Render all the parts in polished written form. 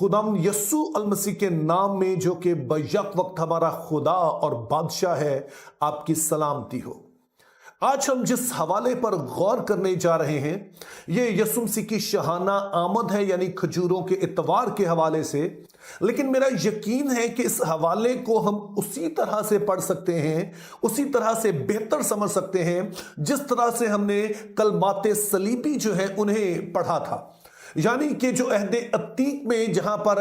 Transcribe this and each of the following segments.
खुदाम यस्सु अलमसीह के नाम में जो कि बैक वक्त हमारा खुदा और बादशाह है, आपकी सलामती हो। आज हम जिस हवाले पर गौर करने जा रहे हैं ये यस्सु मसीह की शहाना आमद है, यानी खजूरों के इतवार के हवाले से। लेकिन मेरा यकीन है कि इस हवाले को हम उसी तरह से पढ़ सकते हैं, उसी तरह से बेहतर समझ सकते हैं जिस तरह से हमने कलमाते सलीबी जो है उन्हें पढ़ा था। यानी कि जो अहदे अतीक में जहां पर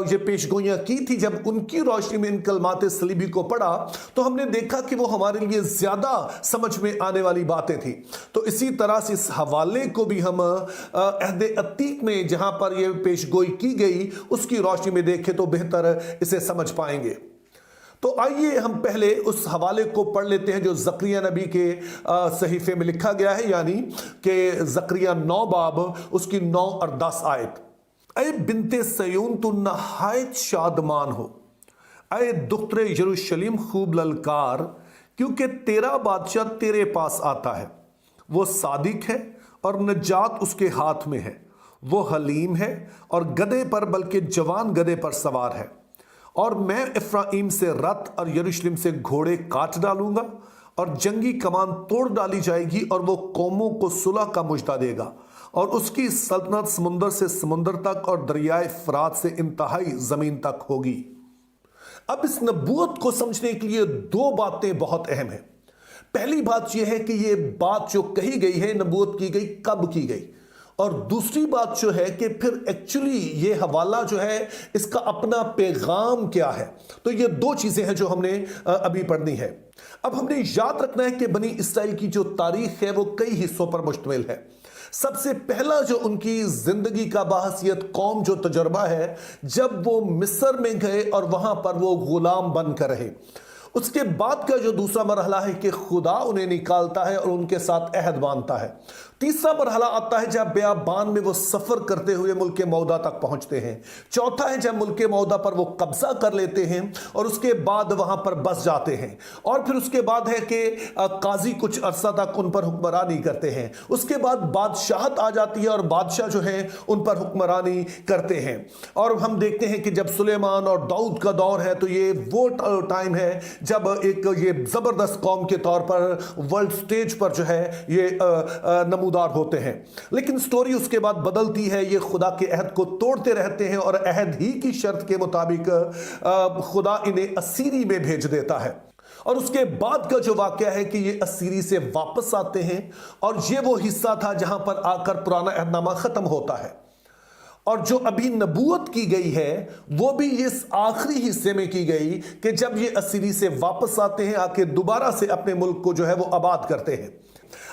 ये पेशगोइयां की थी, जब उनकी रोशनी में इन कलमाते सलीबी को पढ़ा तो हमने देखा कि वो हमारे लिए ज्यादा समझ में आने वाली बातें थी। तो इसी तरह से इस हवाले को भी हम अहदे अतीक में जहां पर ये पेशगोई की गई उसकी रोशनी में देखें तो बेहतर इसे समझ पाएंगे। तो आइए हम पहले उस हवाले को पढ़ लेते हैं जो जकरिया नबी के सहीफे में लिखा गया है, यानी कि जकरिया 9 बाब उसकी 9 और 10 आयत। ऐ बिनते सयून तू नहायत शादमान हो, ऐ दुख्तरे यरूशलेम खूब ललकार, क्योंकि तेरा बादशाह तेरे पास आता है। वो सादिक है और नजात उसके हाथ में है। वो हलीम है और गधे पर, बल्कि जवान गधे पर सवार है। और मैं इफ्राइम से रथ और यरूशलेम से घोड़े काट डालूंगा और जंगी कमान तोड़ डाली जाएगी, और वो कौमों को सुलह का मुजदा देगा, और उसकी सल्तनत समुंदर से समुंदर तक और दरियाए फरात से इंतहाई जमीन तक होगी। अब इस नबूवत को समझने के लिए 2 बातें बहुत अहम हैं। पहली बात यह है कि यह बात जो कही गई है, नबूवत की गई, कब की गई, और दूसरी बात जो है कि फिर एक्चुअली ये हवाला जो है इसका अपना पैगाम क्या है। तो ये 2 चीजें हैं जो हमने अभी पढ़नी है। अब हमने याद रखना है कि बनी इसराइल की जो तारीख है वो कई हिस्सों पर मुश्तमिल है। सबसे पहला जो उनकी जिंदगी का बाहसियत कौम जो तजुर्बा है, जब वो मिस्र में गए और वहां पर वो गुलाम बनकर रहे। उसके बाद का जो दूसरा मरहला है कि खुदा उन्हें निकालता है और उनके साथ अहद बांधता है। तीसरा मरहला आता है जब बियाबान में वो सफर करते हुए मुल्क मौदा तक पहुंचते हैं। चौथा है जब मुल्क मौदा पर वो कब्जा कर लेते हैं और उसके बाद वहां पर बस जाते हैं। और फिर उसके बाद है कि काजी कुछ अरसा तक उन पर हुक्मरानी करते हैं। उसके बाद बादशाहत आ जाती है और बादशाह जो है उन पर हुक्मरानी करते हैं। और हम देखते हैं कि जब सुलेमान और दाऊद का दौर है तो ये वो टाइम है जब एक ये जबरदस्त कौम के तौर पर वर्ल्ड स्टेज पर जो है ये नमूदार होते हैं। लेकिन स्टोरी उसके बाद बदलती है। ये खुदा के अहद को तोड़ते रहते हैं और अहद ही की शर्त के मुताबिक खुदा इन्हें असीरी में भेज देता है। और उसके बाद का जो वाकया है कि ये असीरी से वापस आते हैं, और ये वो हिस्सा था जहां पर आकर पुराना अहदनामा खत्म होता है। और जो अभी नबूवत की गई है वो भी इस आखिरी हिस्से में की गई कि जब ये असीरी से वापस आते हैं, आके दोबारा से अपने मुल्क को जो है वो आबाद करते हैं।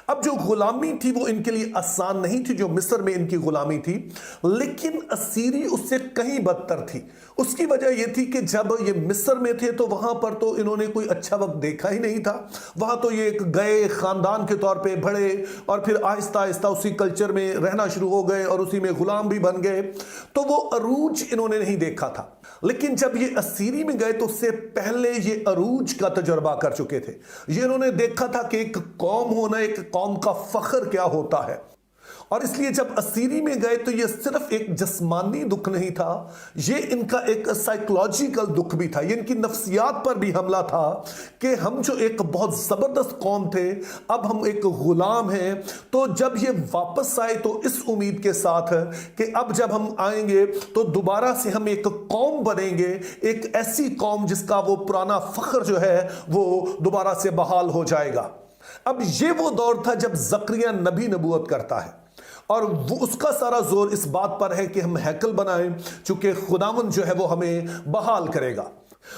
अब जो गुलामी थी वो इनके लिए आसान नहीं थी, जो मिस्र में इनकी गुलामी थी, लेकिन असीरी उससे कहीं बदतर थी। उसकी वजह यह थी कि जब ये मिस्र में थे तो वहां पर तो इन्होंने कोई अच्छा वक्त देखा ही नहीं था। वहां तो ये एक गए खानदान के तौर पे बढ़े और फिर आहिस्ता आहिस्ता उसी कल्चर में रहना शुरू हो गए और उसी में गुलाम भी बन गए। तो वो अरूज इन्होंने नहीं देखा था। लेकिन जब ये असीरी में गए तो उससे पहले ये अरूज का तजुर्बा कर चुके थे। ये इन्होंने देखा था कि एक कौम होना, एक कौम का फख्र क्या होता है। और इसलिए जब असीरी में गए तो ये सिर्फ एक जिस्मानी दुख नहीं था, ये इनका एक साइकोलॉजिकल दुख भी था। ये इनकी नफ्सियात पर भी हमला था कि हम जो एक बहुत जबरदस्त कौम थे अब हम एक गुलाम हैं। तो जब ये वापस आए तो इस उम्मीद के साथ कि अब जब हम आएंगे तो दोबारा से हम एक कौम बनेंगे, एक ऐसी कौम जिसका वो पुराना फख्र जो है वो दोबारा से बहाल हो जाएगा। अब ये वो दौर था जब जकरिया नबी नबूवत करता है, और वो उसका सारा जोर इस बात पर है कि हम हैकल बनाएं, चूंकि खुदावंद जो है वो हमें बहाल करेगा।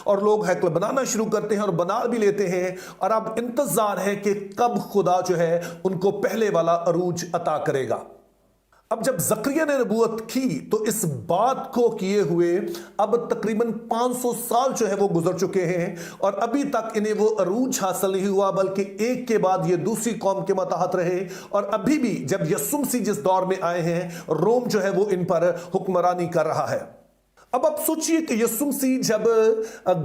और लोग हैकल बनाना शुरू करते हैं और बना भी लेते हैं, और अब इंतजार है कि कब खुदा जो है उनको पहले वाला अरूज अता करेगा। अब जब जकरिया ने नबूवत की तो इस बात को किए हुए अब तकरीबन 500 साल जो है वो गुजर चुके हैं, और अभी तक इन्हें वो अरूज हासिल नहीं हुआ, बल्कि एक के बाद ये दूसरी कौम के मतहत रहे। और अभी भी जब यस्सु मसीह जिस दौर में आए हैं, रोम जो है वो इन पर हुक्मरानी कर रहा है। अब आप सोचिए कि यीशु मसीह जब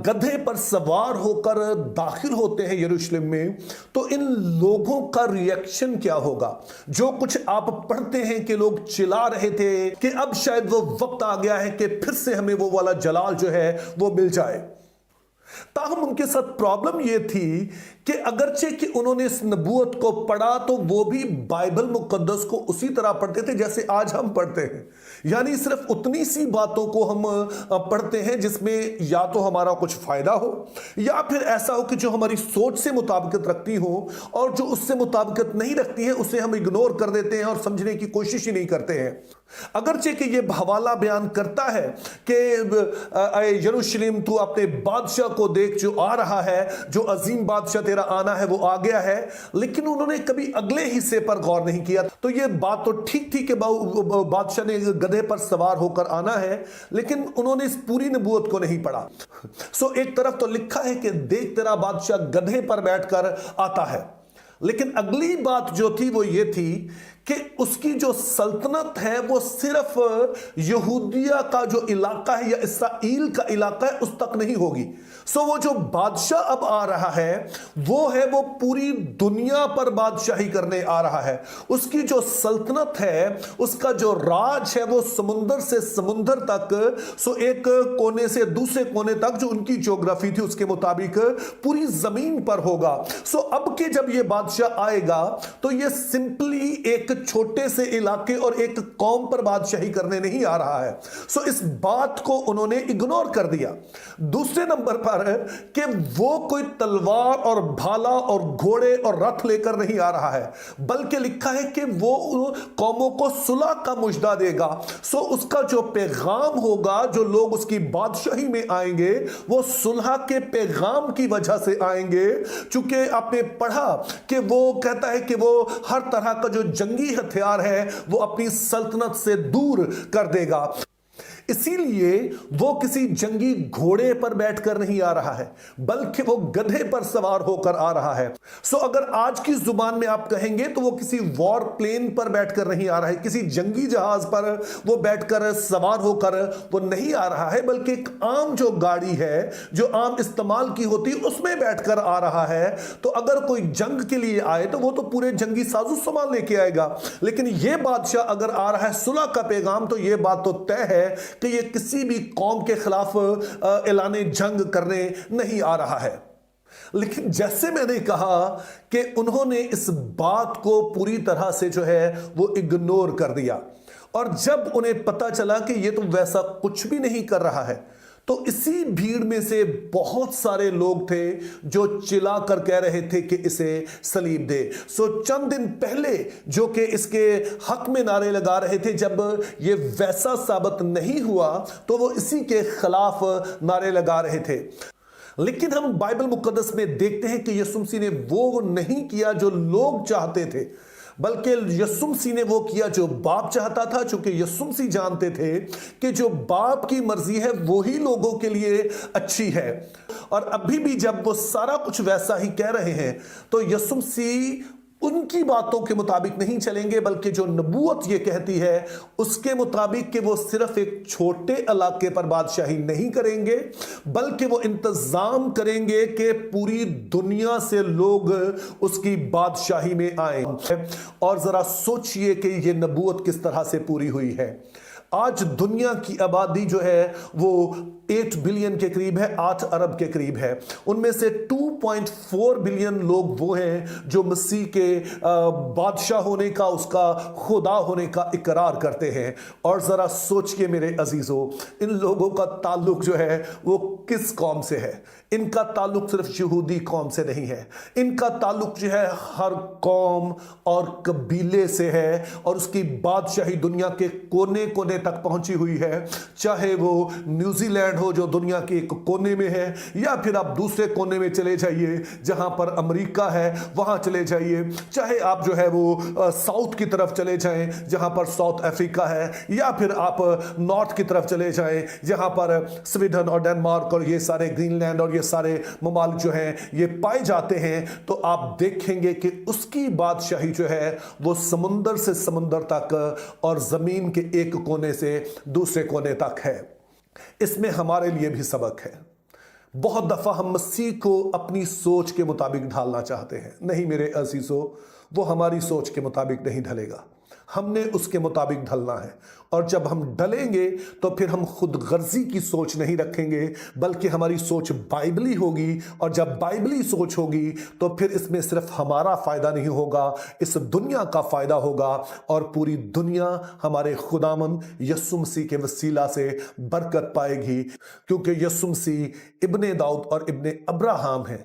गधे पर सवार होकर दाखिल होते हैं यरूशलेम में, तो इन लोगों का रिएक्शन क्या होगा। जो कुछ आप पढ़ते हैं कि लोग चिल्ला रहे थे कि अब शायद वो वक्त आ गया है कि फिर से हमें वो वाला जलाल जो है वो मिल जाए। ताहम उनके साथ प्रॉब्लम यह थी कि अगरचे कि उन्होंने इस नबूवत को पढ़ा, तो वो भी बाइबल मुकद्दस को उसी तरह पढ़ते थे जैसे आज हम पढ़ते हैं। यानी सिर्फ उतनी सी बातों को हम पढ़ते हैं जिसमें या तो हमारा कुछ फायदा हो, या फिर ऐसा हो कि जो हमारी सोच से मुताबिकत रखती हो, और जो उससे मुताबिकत नहीं रखती है उसे हम इग्नोर कर देते हैं और समझने की कोशिश ही नहीं करते हैं। अगरचे कि ये हवाला बयान करता है कि यरूशलेम तू अपने बादशाह को देख जो आ रहा है, जो अजीम बादशाह तेरा आना है वो आ गया है, लेकिन उन्होंने कभी अगले हिस्से पर गौर नहीं किया। तो ये बात तो ठीक थी कि बादशाह ने गधे पर सवार होकर आना है, लेकिन उन्होंने इस पूरी नबूवत को नहीं पढ़ा। सो एक तरफ तो लिखा है कि देख तेरा बादशाह गधे पर बैठकर आता है, लेकिन अगली बात जो थी वो ये थी कि उसकी जो सल्तनत है वो सिर्फ यहूदिया का जो इलाका है या इसराइल का इलाका है उस तक नहीं होगी। सो वो जो बादशाह अब आ रहा है वो पूरी दुनिया पर बादशाही करने आ रहा है। उसकी जो सल्तनत है, उसका जो राज है वो समुंदर से समुंदर तक, सो एक कोने से दूसरे कोने तक जो उनकी ज्योग्राफी थी उसके मुताबिक पूरी जमीन पर होगा। सो अब के जब ये बादशाह आएगा तो ये सिंपली एक छोटे से इलाके और एक कौम पर बादशाही करने नहीं आ रहा है। सो इस बात को उन्होंने इग्नोर कर दिया। दूसरे नंबर पर कि वो कोई तलवार और भाला और घोड़े और रथ लेकर नहीं आ रहा है, बल्कि लिखा है कि वो कौमों को सुलह का मुजदा देगा। सो उसका जो पैगाम होगा, जो लोग उसकी बादशाही में आएंगे वो सुलह के पैगाम की वजह से आएंगे। चूंकि आपने पढ़ा कि वो कहता है कि वो हर तरह का जो जंगी हथियार है वो अपनी सल्तनत से दूर कर देगा। इसीलिए वो किसी जंगी घोड़े पर बैठकर नहीं आ रहा है, बल्कि वो गधे पर सवार होकर आ रहा है। सो अगर आज की जुबान में आप कहेंगे तो वो किसी वॉर प्लेन पर बैठकर नहीं आ रहा है, किसी जंगी जहाज पर वो बैठकर सवार होकर वो नहीं आ रहा है, बल्कि एक आम जो गाड़ी है जो आम इस्तेमाल की होती है उसमें बैठकर आ रहा है। तो अगर कोई जंग के लिए आए तो वो तो पूरे जंगी साजो सामान लेके आएगा, लेकिन ये बादशाह अगर आ रहा है सुलह का पैगाम, तो ये बात तो तय है कि ये किसी भी कौम के खिलाफ ऐलाने जंग करने नहीं आ रहा है। लेकिन जैसे मैंने कहा कि उन्होंने इस बात को पूरी तरह से जो है वो इग्नोर कर दिया, और जब उन्हें पता चला कि ये तो वैसा कुछ भी नहीं कर रहा है, तो इसी भीड़ में से बहुत सारे लोग थे जो चिल्ला कर कह रहे थे कि इसे सलीब दे। सो चंद दिन पहले जो कि इसके हक में नारे लगा रहे थे, जब ये वैसा साबित नहीं हुआ तो वो इसी के खिलाफ नारे लगा रहे थे। लेकिन हम बाइबल मुकद्दस में देखते हैं कि यीशु मसीह ने वो नहीं किया जो लोग चाहते थे, बल्कि यीशु मसीह ने वो किया जो बाप चाहता था। चूंकि यीशु मसीह जानते थे कि जो बाप की मर्जी है वो ही लोगों के लिए अच्छी है। और अभी भी जब वो सारा कुछ वैसा ही कह रहे हैं, तो यीशु मसीह उनकी बातों के मुताबिक नहीं चलेंगे, बल्कि जो नबूवत ये कहती है उसके मुताबिक कि वो सिर्फ एक छोटे इलाके पर बादशाही नहीं करेंगे, बल्कि वो इंतजाम करेंगे कि पूरी दुनिया से लोग उसकी बादशाही में आए। और जरा सोचिए कि ये नबूवत किस तरह से पूरी हुई है। आज दुनिया की आबादी जो है वो 8 बिलियन के करीब है, 8 अरब के करीब है। उनमें से 2.4 बिलियन लोग वो हैं जो मसीह के बादशाह होने का, उसका खुदा होने का इकरार करते हैं। और ज़रा सोचिए मेरे अजीज़ों, इन लोगों का ताल्लुक जो है वो किस कौम से है। इनका ताल्लुक सिर्फ यहूदी कौम से नहीं है, इनका ताल्लुक जो है हर कौम और कबीले से है, और उसकी बादशाही दुनिया के कोने कोने तक पहुंची हुई है। चाहे वो न्यूजीलैंड हो जो दुनिया के एक कोने में है, या फिर आप दूसरे कोने में चले जाइए जहां पर अमेरिका है, वहां चले जाइए। चाहे आप जो है वो साउथ की तरफ चले जाएं जहां पर साउथ अफ्रीका है, या फिर आप नॉर्थ की तरफ चले जाएं जहां पर स्वीडन और डेनमार्क और ये सारे ग्रीनलैंड और ये सारे ममालिक जो हैं ये पाए जाते हैं, तो आप देखेंगे कि उसकी बादशाही जो है वो समुंदर से समुंदर तक और जमीन के एक कोने से दूसरे कोने तक है। इसमें हमारे लिए भी सबक है। बहुत दफा हम मसीह को अपनी सोच के मुताबिक ढालना चाहते हैं। नहीं मेरे अजीजों, वो हमारी सोच के मुताबिक नहीं ढलेगा, हमने उसके मुताबिक ढलना है। और जब हम ढलेंगे तो फिर हम खुद गर्जी की सोच नहीं रखेंगे, बल्कि हमारी सोच बाइबली होगी। और जब बाइबली सोच होगी तो फिर इसमें सिर्फ हमारा फायदा नहीं होगा, इस दुनिया का फायदा होगा। और पूरी दुनिया हमारे खुदामंद यीशु मसीह के वसीला से बरकत पाएगी, क्योंकि यीशु मसीह इब्ने दाऊद और इब्ने अब्राहम हैं,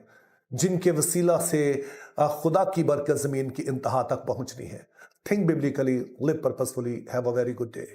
जिनके वसीला से खुदा की बरकत जमीन की इंतहा तक पहुंचनी है। Think biblically, live purposefully. Have a very good day.